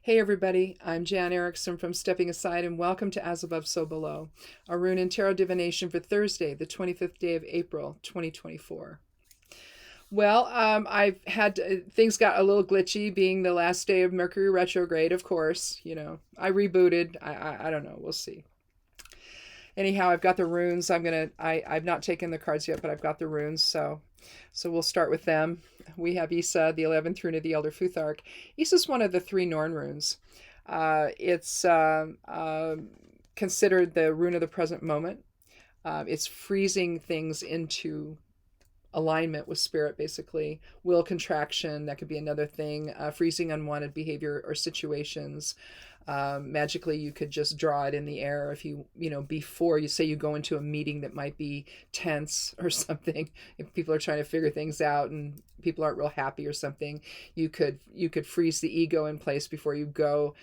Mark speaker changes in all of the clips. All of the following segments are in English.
Speaker 1: Hey everybody, I'm Jan Erickson from Stepping Aside and welcome to As Above, So Below, a rune and tarot divination for Thursday, the 25th day of April, 2024. Well, I've had things got a little glitchy being the last day of Mercury retrograde, of course. I rebooted. I don't know. We'll see. Anyhow, I've got the runes. I've not taken the cards yet, but I've got the runes. So we'll start with them. We have Isa, the 11th rune of the Elder Futhark. Isa's one of the three Norn runes. It's considered the rune of the present moment. It's freezing things into alignment with spirit, basically. Will contraction, that could be another thing. Freezing unwanted behavior or situations. Magically, you could just draw it in the air if before you say you go into a meeting that might be tense or something. If people are trying to figure things out and people aren't real happy or something, you could freeze the ego in place before you go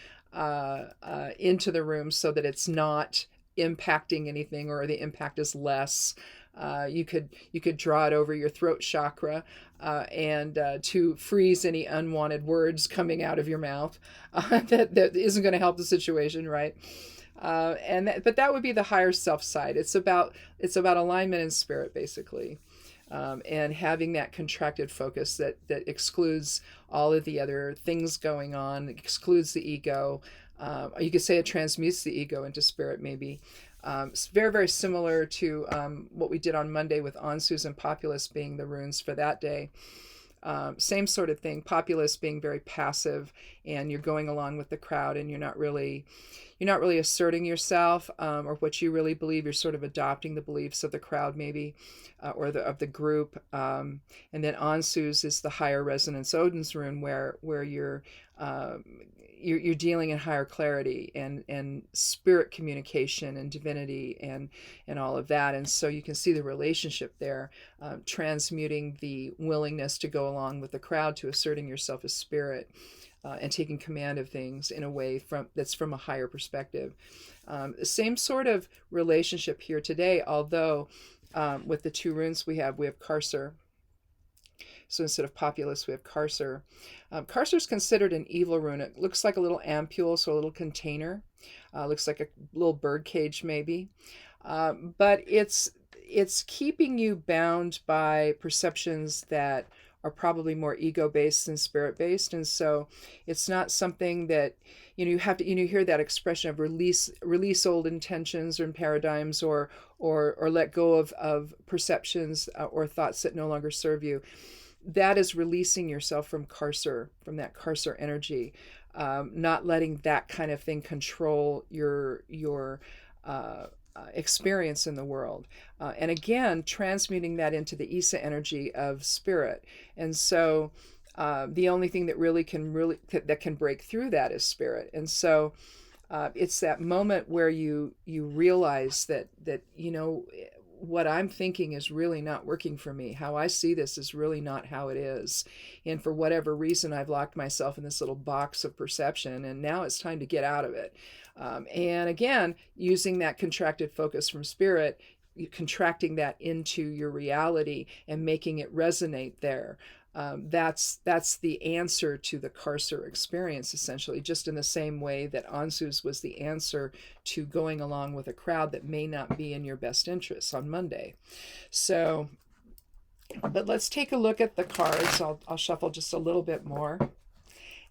Speaker 1: into the room so that it's not impacting anything or the impact is less. You could draw it over your throat chakra and to freeze any unwanted words coming out of your mouth that isn't going to help the situation, right? But that would be the higher self side. It's about alignment in spirit, basically, and having that contracted focus that excludes all of the other things going on, excludes the ego. You could say it transmutes the ego into spirit, maybe. It's very, very similar to what we did on Monday with Ansus and Populus being the runes for that day. Same sort of thing. Populus being very passive, and you're going along with the crowd, and you're not really asserting yourself or what you really believe. You're sort of adopting the beliefs of the crowd, maybe, or of the group. And then Ansus is the higher resonance Odin's rune, where you're dealing in higher clarity and spirit communication and divinity and all of that. And so you can see the relationship there, transmuting the willingness to go along with the crowd to asserting yourself as spirit, and taking command of things in a way that's from a higher perspective. Same sort of relationship here today, although with the two runes we have Karser. So instead of Populus, we have Karser. Karser is considered an evil rune. It looks like a little ampule, so a little container. Looks like a little bird cage, maybe. But it's keeping you bound by perceptions that are probably more ego-based than spirit-based, and so it's not something that you have to hear that expression of release old intentions or paradigms or let go of perceptions or thoughts that no longer serve you. That is releasing yourself from that Karser energy, not letting that kind of thing control your experience in the world, and again transmuting that into the Isa energy of spirit. And so the only thing that can break through that is spirit. And so it's that moment where you realize that what I'm thinking is really not working for me. How I see this is really not how it is. And for whatever reason, I've locked myself in this little box of perception, and now it's time to get out of it. And again, using that contracted focus from spirit, contracting that into your reality and making it resonate there. That's the answer to the Karser experience, essentially, just in the same way that Ansus was the answer to going along with a crowd that may not be in your best interests on Monday. So, but let's take a look at the cards. I'll shuffle just a little bit more.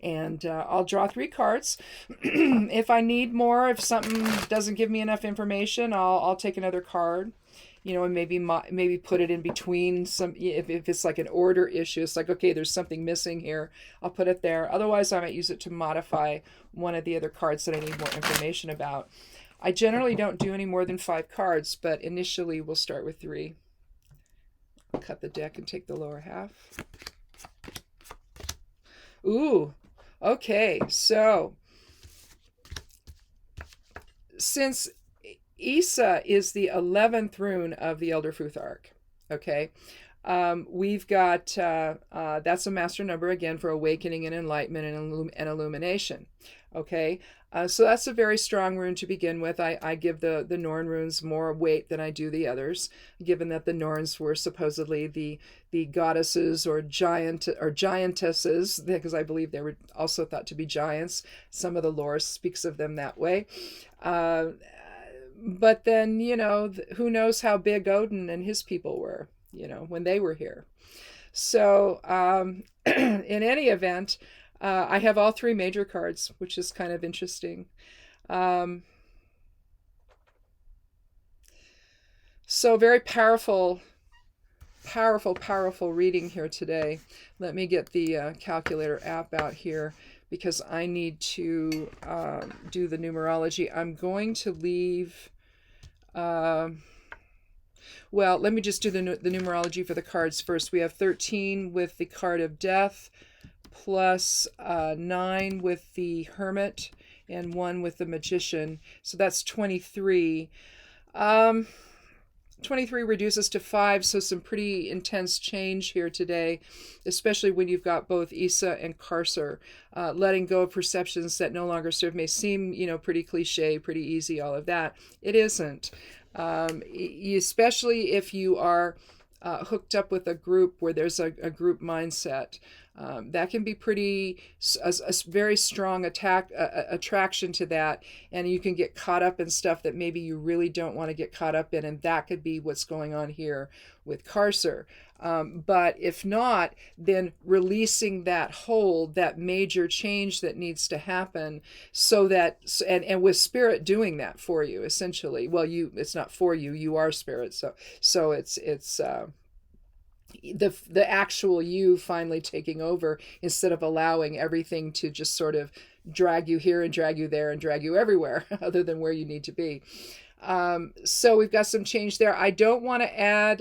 Speaker 1: And I'll draw 3 cards. If I need more, if something doesn't give me enough information, I'll take another card. And maybe put it in between some. If it's like an order issue, it's like, okay, there's something missing here. I'll put it there. Otherwise, I might use it to modify one of the other cards that I need more information about. I generally don't do any more than 5 cards, but initially we'll start with 3. I'll cut the deck and take the lower half. Ooh. Okay, so since Isa is the 11th rune of the Elder Futhark, okay, We've got that's a master number again for awakening and enlightenment and illumination. Okay, so that's a very strong rune to begin with. I give the Norn runes more weight than I do the others, given that the Norns were supposedly the goddesses or giantesses, because I believe they were also thought to be giants. Some of the lore speaks of them that way. But then, who knows how big Odin and his people were, when they were here. So in any event, I have all three major cards, which is kind of interesting. So very powerful reading here today. Let me get the calculator app out here because I need to do the numerology. I'm going to leave... well, let me just do the numerology for the cards first. We have 13 with the card of death, plus 9 with the hermit, and 1 with the magician. So that's 23. 23 reduces to 5, so some pretty intense change here today, especially when you've got both Issa and Karser. Letting go of perceptions that no longer serve may seem, pretty cliche, pretty easy, all of that. It isn't. Especially if you are hooked up with a group where there's a group mindset. That can be a very strong attraction to that, and you can get caught up in stuff that maybe you really don't want to get caught up in, and that could be what's going on here with Karser. But if not, then releasing that hold, that major change that needs to happen, so that and with spirit doing that for you, essentially. Well, it's not for you; you are spirit. So it's the actual you finally taking over instead of allowing everything to just sort of drag you here and drag you there and drag you everywhere other than where you need to be. So we've got some change there. I don't want to add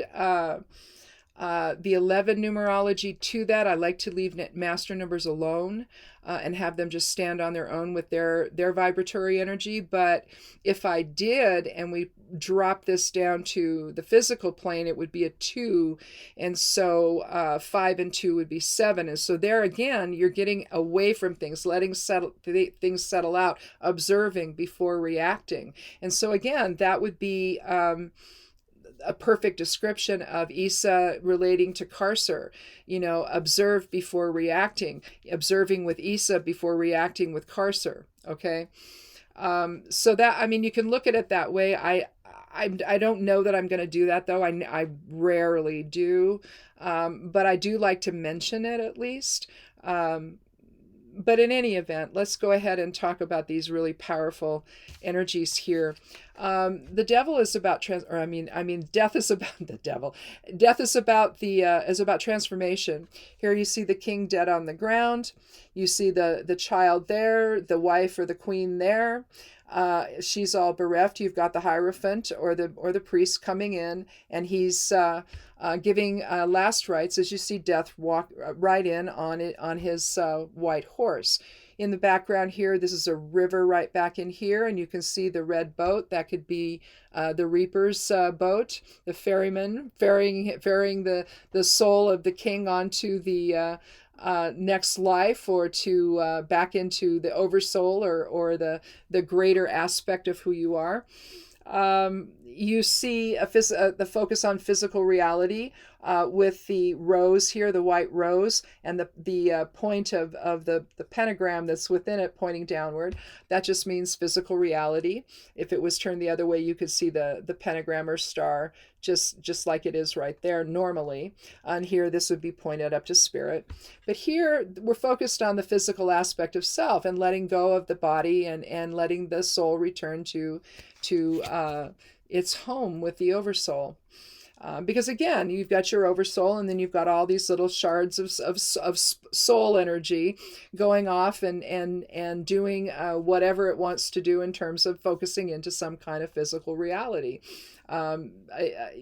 Speaker 1: the 11 numerology to that. I like to leave master numbers alone and have them just stand on their own with their vibratory energy. But if I did, and we drop this down to the physical plane, it would be a 2. And so 5 and 2 would be 7. And so there again, you're getting away from things, letting things settle out, observing before reacting. And so again, that would be... a perfect description of Issa relating to Karser. Observe before reacting, observing with Issa before reacting with Karser. Okay. So that, you can look at it that way. I don't know that I'm going to do that though. I rarely do. But I do like to mention it at least. But in any event, let's go ahead and talk about these really powerful energies here. The devil is about death is about the devil. Death is about is about transformation. Here you see the king dead on the ground. You see the child there, the wife or the queen there. She's all bereft. You've got the Hierophant or the priest coming in, and he's giving last rites as you see death walk right in on his white horse. In the background here, this is a river right back in here, and you can see the red boat. That could be the Reaper's boat, the ferryman ferrying the soul of the king onto the next life, or to back into the oversoul or the greater aspect of who you are. You see the focus on physical reality with the rose here, the white rose, and the point of the pentagram that's within it pointing downward. That just means physical reality. If it was turned the other way, you could see the pentagram or star just like it is right there normally. And here, this would be pointed up to spirit. But here, we're focused on the physical aspect of self and letting go of the body and letting the soul return to its home with the oversoul. Because again, you've got your oversoul, and then you've got all these little shards of soul energy going off and doing whatever it wants to do in terms of focusing into some kind of physical reality.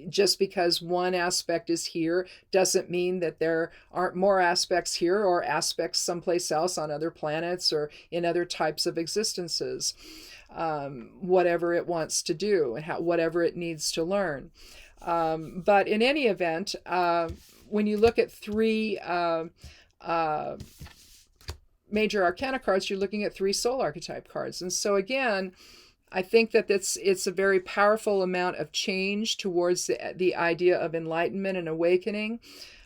Speaker 1: Just because one aspect is here doesn't mean that there aren't more aspects here or aspects someplace else on other planets or in other types of existences. Whatever it wants to do and whatever it needs to learn. But in any event, when you look at three uh, major arcana cards, you're looking at three soul archetype cards. And so again, I think that it's a very powerful amount of change towards the idea of enlightenment and awakening.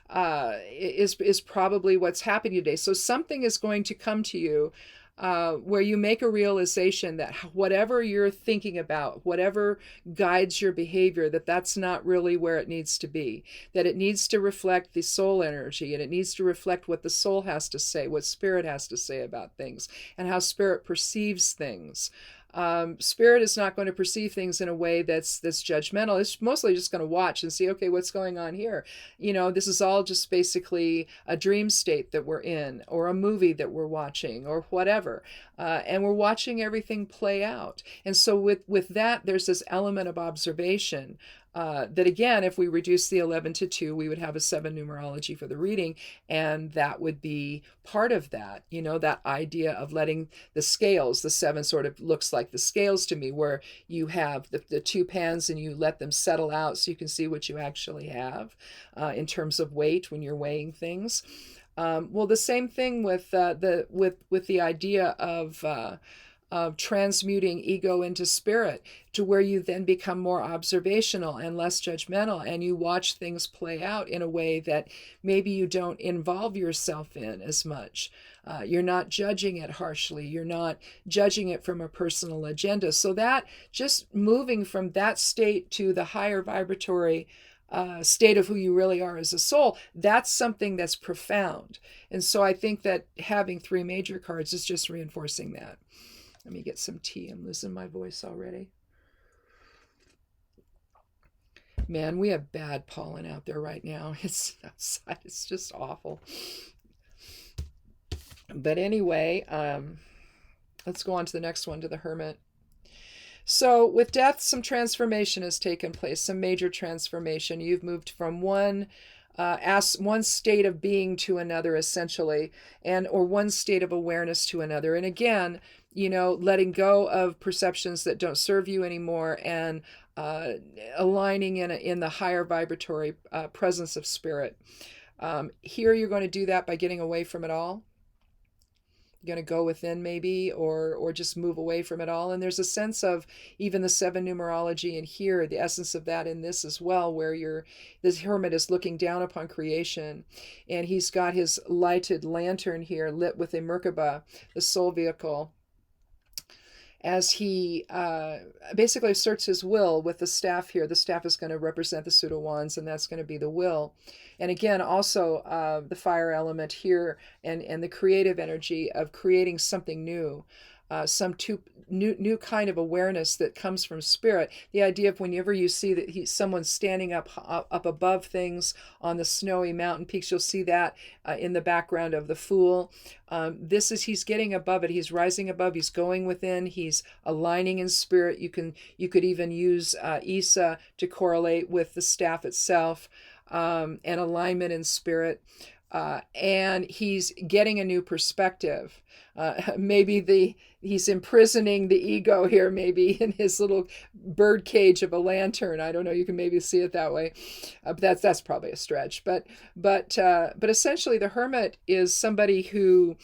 Speaker 1: Is probably what's happening today. So something is going to come to you where you make a realization that whatever you're thinking about, whatever guides your behavior, that's not really where it needs to be, that it needs to reflect the soul energy, and it needs to reflect what the soul has to say, what spirit has to say about things, and how spirit perceives things. Spirit is not going to perceive things in a way that's judgmental. It's mostly just going to watch and see, okay, what's going on here? This is all just basically a dream state that we're in, or a movie that we're watching, or whatever. And we're watching everything play out. And so with that, there's this element of observation. That again, if we reduce the 11 to 2, we would have a 7 numerology for the reading, and that would be part of that, that idea of letting the scales, the 7 sort of looks like the scales to me, where you have the 2 pans and you let them settle out so you can see what you actually have in terms of weight when you're weighing things. Well, the same thing with the idea of transmuting ego into spirit, to where you then become more observational and less judgmental, and you watch things play out in a way that maybe you don't involve yourself in as much. You're not judging it harshly. You're not judging it from a personal agenda. So that, just moving from that state to the higher vibratory state of who you really are as a soul, that's something that's profound. And so I think that having 3 major cards is just reinforcing that. Let me get some tea. I'm losing my voice already. Man, we have bad pollen out there right now. It's outside. It's just awful. But anyway, let's go on to the next one, to the Hermit. So with death, some transformation has taken place, some major transformation. You've moved from one state of being to another, essentially, or one state of awareness to another. And again, letting go of perceptions that don't serve you anymore, and aligning in the higher vibratory presence of spirit. Here you're going to do that by getting away from it all. You're going to go within maybe, or just move away from it all. And there's a sense of even the 7 numerology in here, the essence of that in this as well, where this Hermit is looking down upon creation, and he's got his lighted lantern here lit with a Merkaba, the soul vehicle, as he basically asserts his will with the staff here. The staff is going to represent the pseudo wands, and that's going to be the will. And again, also the fire element here, and the creative energy of creating something new. Some new kind of awareness that comes from spirit. The idea of whenever you see that someone's standing up above things on the snowy mountain peaks, you'll see that in the background of the Fool. He's getting above it. He's rising above. He's going within. He's aligning in spirit. You could even use Isa to correlate with the staff itself, and alignment in spirit. And he's getting a new perspective. Maybe he's imprisoning the ego here, maybe in his little bird cage of a lantern. I don't know. You can maybe see it that way. But that's probably a stretch. But essentially, the Hermit is somebody who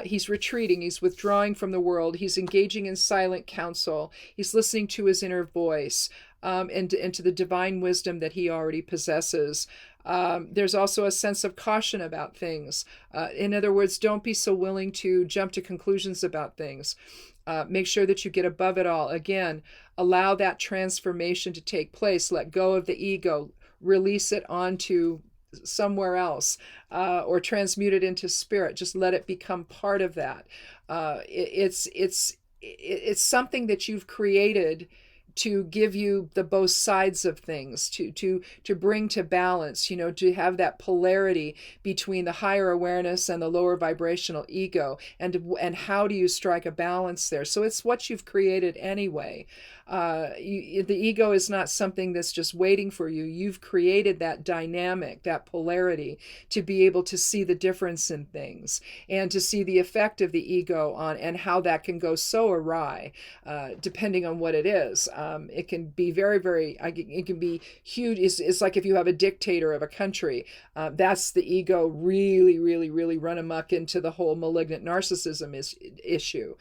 Speaker 1: he's retreating. He's withdrawing from the world. He's engaging in silent counsel. He's listening to his inner voice, and to the divine wisdom that he already possesses. There's also a sense of caution about things. In other words, don't be so willing to jump to conclusions about things. Make sure that you get above it all. Again, allow that transformation to take place. Let go of the ego. Release it onto somewhere else, or transmute it into spirit. Just let it become part of that. It's something that you've created to give you the both sides of things, to bring to balance, to have that polarity between the higher awareness and the lower vibrational ego, and how do you strike a balance there? So it's what you've created anyway. The ego is not something that's just waiting for you. You've created that dynamic, that polarity, to be able to see the difference in things, and to see the effect of the ego on, and how that can go so awry, depending on what it is. It can be very, very, it can be huge. It's like if you have a dictator of a country, that's the ego really, really, really run amok into the whole malignant narcissism issue,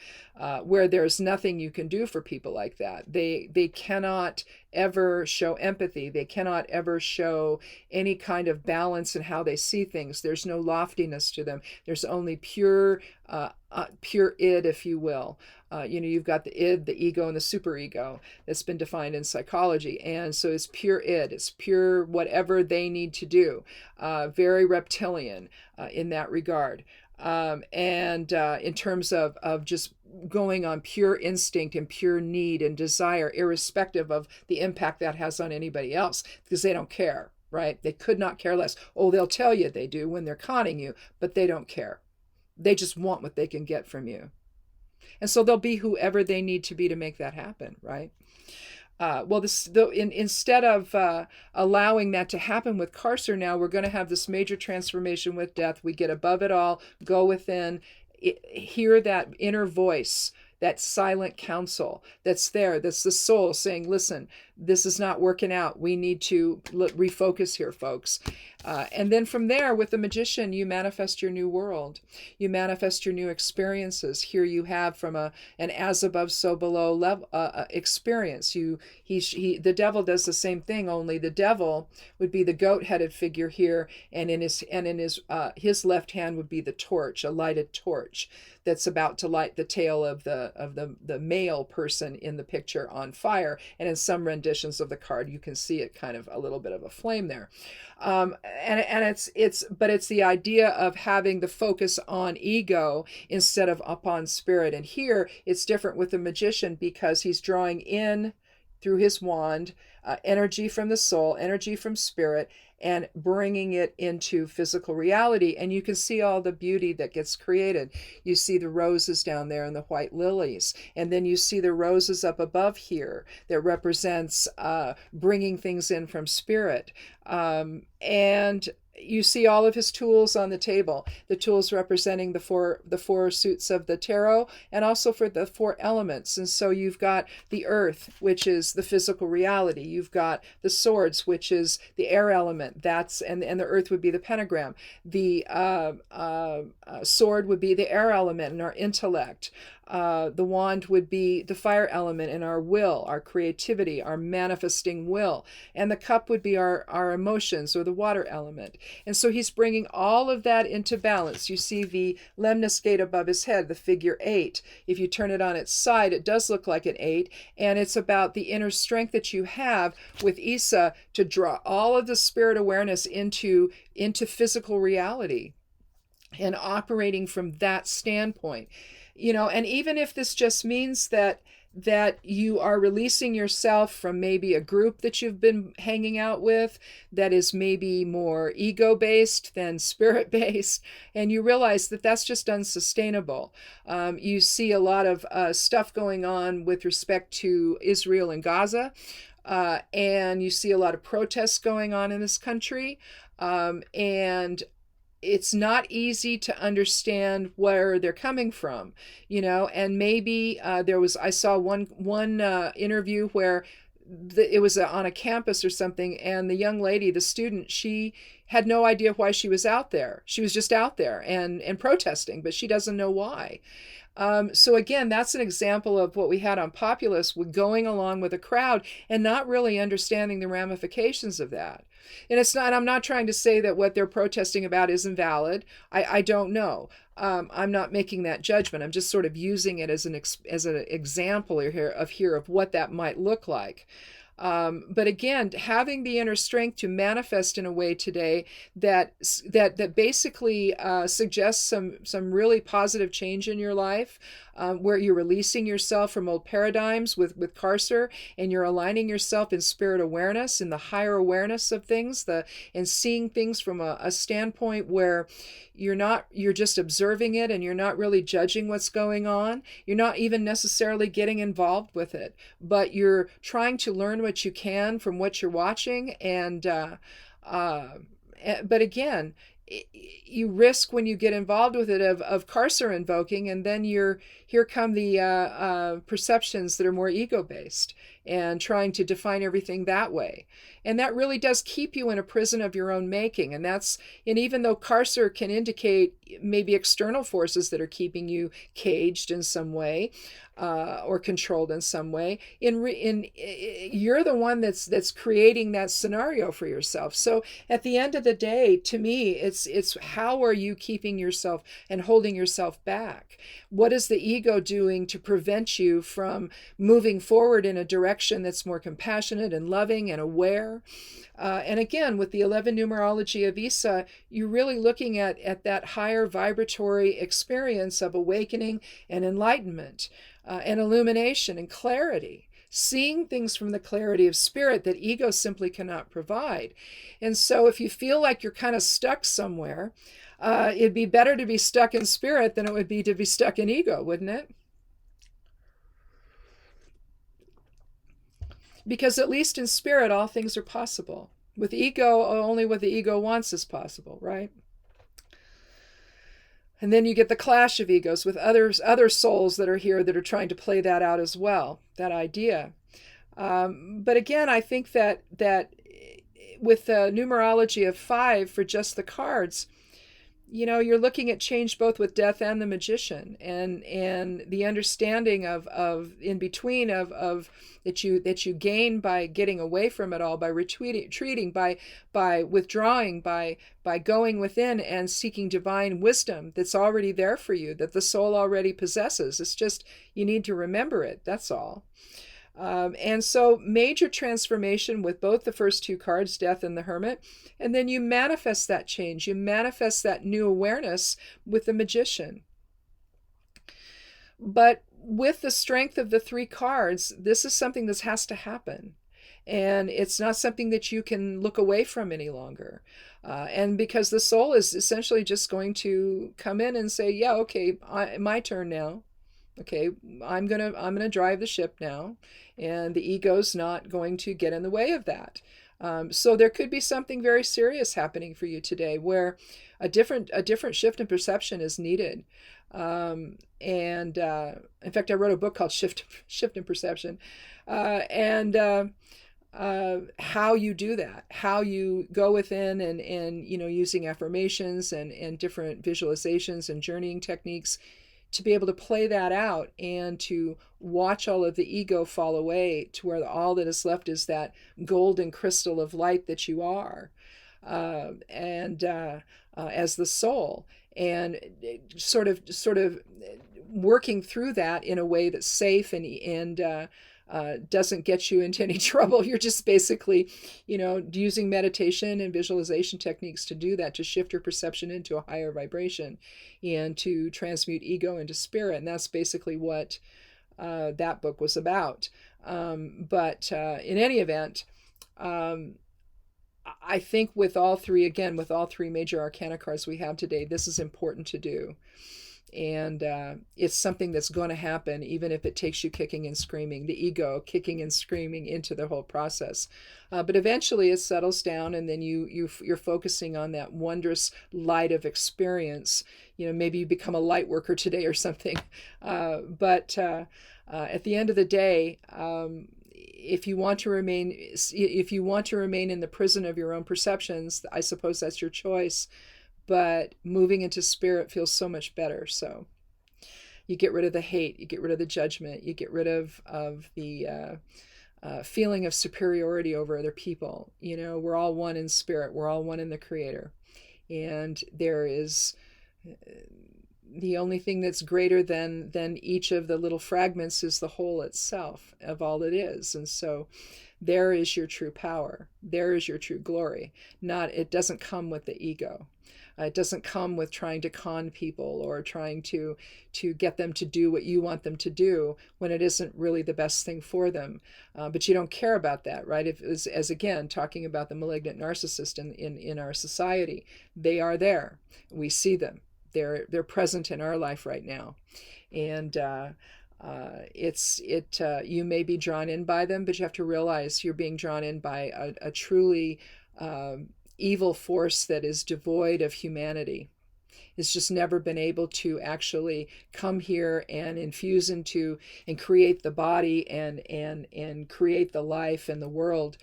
Speaker 1: where there's nothing you can do for people like that. They cannot ever show empathy. They cannot ever show any kind of balance in how they see things. There's no loftiness to them. There's only pure id, if you will. You've got the id, the ego, and the superego that's been defined in psychology. And so it's pure id. It's pure whatever they need to do. Very reptilian in that regard. And in terms of just going on pure instinct and pure need and desire, irrespective of the impact that has on anybody else, because they don't care, right? They could not care less. Oh, they'll tell you they do when they're conning you, but they don't care. They just want what they can get from you. And so they'll be whoever they need to be to make that happen, right? Instead of allowing that to happen with Carcer now, we're going to have this major transformation with death. We get above it all, go within, hear that inner voice, that silent counsel that's there. That's the soul saying, listen, this is not working out. We need to refocus here, folks. And then from there, with the magician, you manifest your new world. You manifest your new experiences. Here you have from an as above, so below level experience. The devil does the same thing. Only the devil would be the goat-headed figure here, and in his left hand would be the torch, a lighted torch that's about to light the tail of the male person in the picture on fire. And in some renditions of the card, you can see it kind of a little bit of a flame there. It's the idea of having the focus on ego instead of upon spirit. And here it's different with the magician because he's drawing in through his wand energy from the soul, energy from spirit, and bringing it into physical reality. And you can see all the beauty that gets created. You see the roses down there and the white lilies. And then you see the roses up above here that represents bringing things in from spirit. And you see all of his tools on the table, the tools representing the four suits of the tarot, and also for the four elements. And so you've got the earth, which is the physical reality. You've got the swords, which is the air element. And the earth would be the pentagram. The sword would be the air element and our intellect. The wand would be the fire element and our will, our creativity, our manifesting will. And the cup would be our emotions, or the water element. And so he's bringing all of that into balance. You see the lemniscate above his head, the figure 8. If you turn it on its side, it does look like an 8. And it's about the inner strength that you have with Isa to draw all of the spirit awareness into physical reality and operating from that standpoint. And even if this just means that you are releasing yourself from maybe a group that you've been hanging out with that is maybe more ego-based than spirit-based, and you realize that that's just unsustainable. You see a lot of stuff going on with respect to Israel and Gaza, and you see a lot of protests going on in this country, and it's not easy to understand where they're coming from, and maybe I saw one interview where it was on a campus or something, and the young lady, the student, she had no idea why she was out there. She was just out there and protesting, but she doesn't know why. So again, that's an example of what we had on Populous, with going along with a crowd and not really understanding the ramifications of that. And I'm not trying to say that what they're protesting about isn't valid. I don't know. I'm not making that judgment. I'm just sort of using it as an example here of what that might look like. But again, having the inner strength to manifest in a way today that basically suggests some really positive change in your life, where you're releasing yourself from old paradigms with Carcer, and you're aligning yourself in spirit awareness, in the higher awareness of things, and seeing things from a standpoint where you're just observing it, and you're not really judging what's going on. You're not even necessarily getting involved with it, but you're trying to learn what you can from what you're watching. But again, you risk when you get involved with it of Carcer invoking, and then here come the perceptions that are more ego-based. and trying to define everything that way. And that really does keep you in a prison of your own making. And even though Carcer can indicate maybe external forces that are keeping you caged in some way, or controlled in some way, you're the one that's creating that scenario for yourself. So at the end of the day, to me, it's how are you keeping yourself and holding yourself back? What is the ego doing to prevent you from moving forward in a direction that's more compassionate and loving and aware? And again, with the 11 numerology of Isa, you're really looking at that higher vibratory experience of awakening and enlightenment, and illumination and clarity, seeing things from the clarity of spirit that ego simply cannot provide. And so if you feel like you're kind of stuck somewhere, it'd be better to be stuck in spirit than it would be to be stuck in ego, wouldn't it? Because at least in spirit, all things are possible. With ego, only what the ego wants is possible, right? And then you get the clash of egos with other souls that are here that are trying to play that out as well, that idea. But again, I think that with the numerology of 5 for just the cards, you're looking at change both with death and the magician, and the understanding of in between of that you gain by getting away from it all, by retreating, by withdrawing, by going within and seeking divine wisdom that's already there for you, that the soul already possesses. It's just you need to remember it. That's all. And so major transformation with both the first 2 cards, Death and the Hermit, and then you manifest that change. You manifest that new awareness with the Magician. But with the strength of the 3 cards, this is something that has to happen. And it's not something that you can look away from any longer. And because the soul is essentially just going to come in and say, yeah, okay, my turn now. Okay, I'm gonna drive the ship now, and the ego's not going to get in the way of that. So there could be something very serious happening for you today, where a different shift in perception is needed. And in fact, I wrote a book called Shift in Perception, and how you do that, how you go within and using affirmations and different visualizations and journeying techniques to be able to play that out and to watch all of the ego fall away to where all that is left is that golden crystal of light that you are, as the soul, and sort of working through that in a way that's safe and doesn't get you into any trouble. You're just basically, using meditation and visualization techniques to do that, to shift your perception into a higher vibration and to transmute ego into spirit. And that's basically what that book was about. But in any event, I think with all three major arcana cards we have today, this is important to do. And it's something that's going to happen, even if it takes you kicking and screaming, the ego kicking and screaming into the whole process. But eventually it settles down, and then you're focusing on that wondrous light of experience. Maybe you become a light worker today or something. But at the end of the day, if you want to remain in the prison of your own perceptions, I suppose that's your choice. But moving into spirit feels so much better. So you get rid of the hate, you get rid of the judgment, you get rid of the feeling of superiority over other people. We're all one in spirit. We're all one in the Creator. And there is the only thing that's greater than each of the little fragments is the whole itself of all it is. And so there is your true power. There is your true glory. It doesn't come with the ego. It doesn't come with trying to con people or trying to get them to do what you want them to do when it isn't really the best thing for them. But you don't care about that, right? As again, talking about the malignant narcissist in our society, they are there. We see them. They're present in our life right now. And you may be drawn in by them, but you have to realize you're being drawn in by a truly evil force that is devoid of humanity. It's just never been able to actually come here and infuse into and create the body and create the life and the world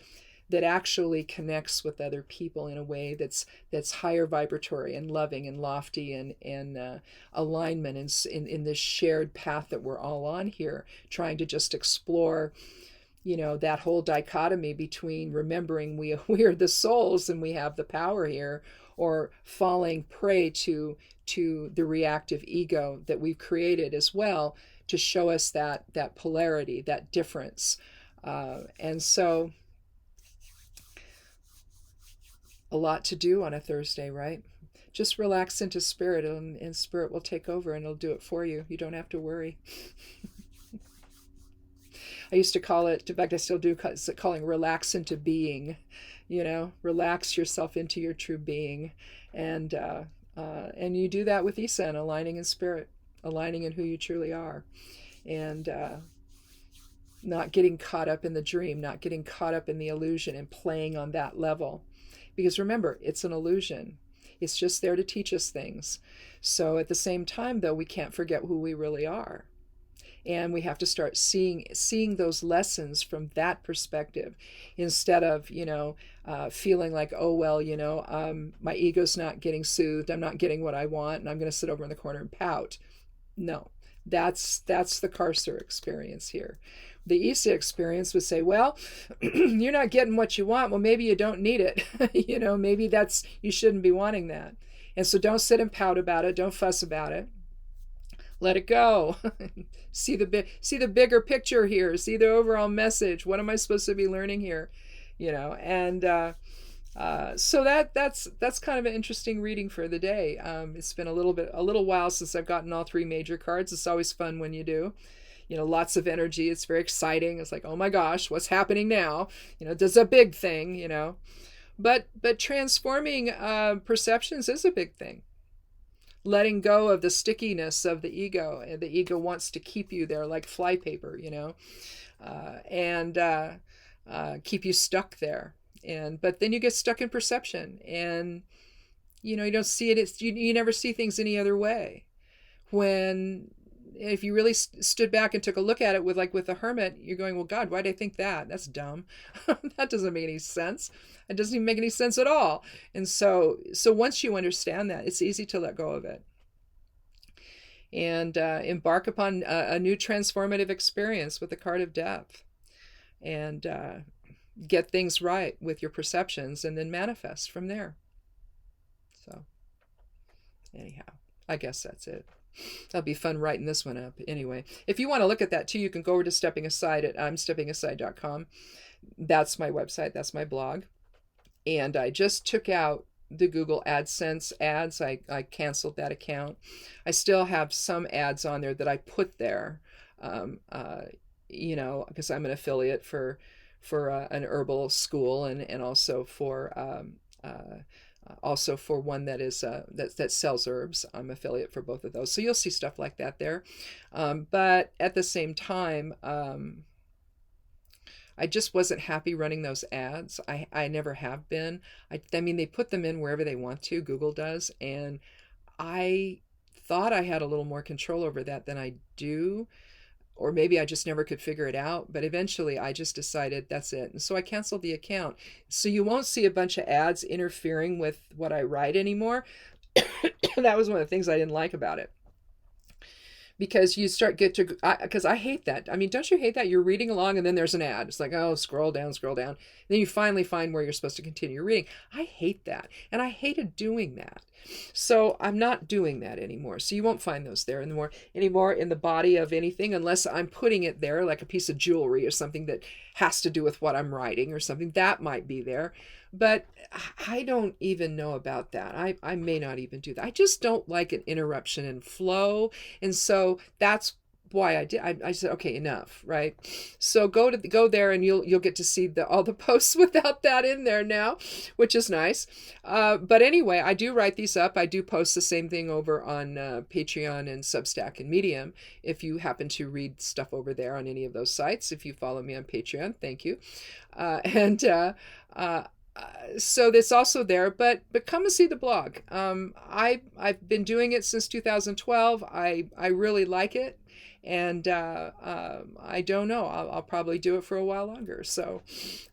Speaker 1: that actually connects with other people in a way that's higher vibratory and loving and lofty and alignment in this shared path that we're all on here, trying to just explore, that whole dichotomy between remembering we are the souls and we have the power here, or falling prey to the reactive ego that we've created as well, to show us that polarity, that difference. And so a lot to do on a Thursday, right? Just relax into spirit, and spirit will take over and it'll do it for you. You don't have to worry. I used to call it, in fact, I still do, calling relax into being. Relax yourself into your true being, and you do that with Isa and aligning in spirit, aligning in who you truly are, and not getting caught up in the dream, not getting caught up in the illusion, and playing on that level. Because remember, it's an illusion. It's just there to teach us things. So at the same time, though, we can't forget who we really are. And we have to start seeing those lessons from that perspective, instead of, feeling like, oh, well, my ego's not getting soothed. I'm not getting what I want, and I'm going to sit over in the corner and pout. No, that's the Karser experience here. The Isa experience would say, well, you're not getting what you want. Well, maybe you don't need it. Maybe you shouldn't be wanting that. And so don't sit and pout about it. Don't fuss about it. Let it go. see the bigger picture here. See the overall message. What am I supposed to be learning here? And so that's kind of an interesting reading for the day. It's been a little while since I've gotten all three major cards. It's always fun when you do. Lots of energy. It's very exciting. It's like, oh my gosh, what's happening now? Does a big thing, But transforming perceptions is a big thing. Letting go of the stickiness of the ego. And the ego wants to keep you there like flypaper, and keep you stuck there. But then you get stuck in perception, and you don't see it. You never see things any other way. When if you really stood back and took a look at it with the hermit, you're going, well, God, why did I think that? That's dumb. That doesn't make any sense. It doesn't even make any sense at all. And so once you understand that, it's easy to let go of it and embark upon a new transformative experience with the card of depth, and get things right with your perceptions, and then manifest from there. So anyhow, I guess that's it. That'll be fun writing this one up. Anyway, if you want to look at that too, you can go over to Stepping Aside at steppingaside.com. That's my website. That's my blog. And I just took out the Google AdSense ads. I canceled that account. I still have some ads on there that I put there, because I'm an affiliate for an herbal school, and also for one that is that sells herbs. I'm affiliate for both of those, so you'll see stuff like that there. But at the same time, I just wasn't happy running those ads. I never have been. I mean, they put them in wherever they want to. Google does, and I thought I had a little more control over that than I do. Or maybe I just never could figure it out. But eventually I just decided that's it. And so I canceled the account. So you won't see a bunch of ads interfering with what I write anymore. That was one of the things I didn't like about it. Because you because I hate that. I mean, don't you hate that? You're reading along and then there's an ad. It's like, oh, scroll down. And then you finally find where you're supposed to continue reading. I hate that. And I hated doing that. So I'm not doing that anymore. So you won't find those there anymore in the body of anything, unless I'm putting it there like a piece of jewelry or something that has to do with what I'm writing or something that might be there. But I don't even know about that. I may not even do that. I just don't like an interruption in flow. And so that's why I did. I said, okay, enough, right? So go there and you'll get to see all the posts without that in there now, which is nice. But anyway, I do write these up. I do post the same thing over on Patreon and Substack and Medium. If you happen to read stuff over there on any of those sites, if you follow me on Patreon, thank you. So that's also there, but come and see the blog. I've been doing it since 2012. I really like it, and I don't know. I'll probably do it for a while longer. So,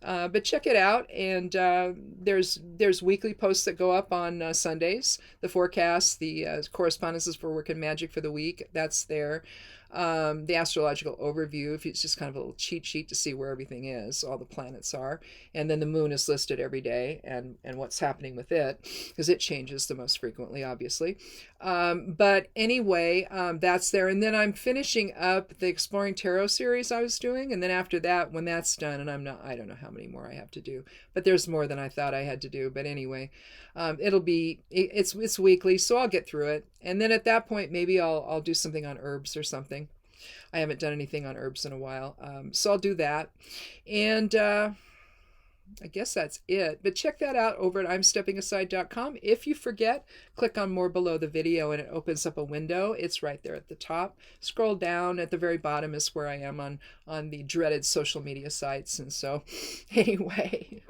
Speaker 1: but check it out. And there's weekly posts that go up on Sundays. The forecast, the correspondences for work and magic for the week. That's there. The astrological overview, if it's just kind of a little cheat sheet to see where everything is, all the planets are, and then the moon is listed every day and what's happening with it, because it changes the most frequently, obviously. But anyway, that's there, and then I'm finishing up the Exploring Tarot series I was doing, and then after that, when that's done, and I don't know how many more I have to do, but there's more than I thought I had to do. But anyway, it's weekly, so I'll get through it, and then at that point maybe I'll do something on herbs or something. I haven't done anything on herbs in a while, so I'll do that, and I guess that's it. But check that out over at imsteppingaside.com. If you forget, click on more below the video and it opens up a window. It's right there at the top. Scroll down at the very bottom is where I am on the dreaded social media sites. And so anyway,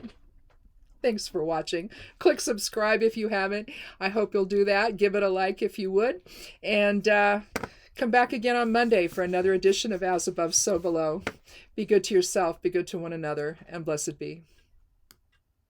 Speaker 1: thanks for watching. Click subscribe if you haven't. I hope you'll do that. Give it a like if you would. And come back again on Monday for another edition of As Above, So Below. Be good to yourself, be good to one another, and blessed be.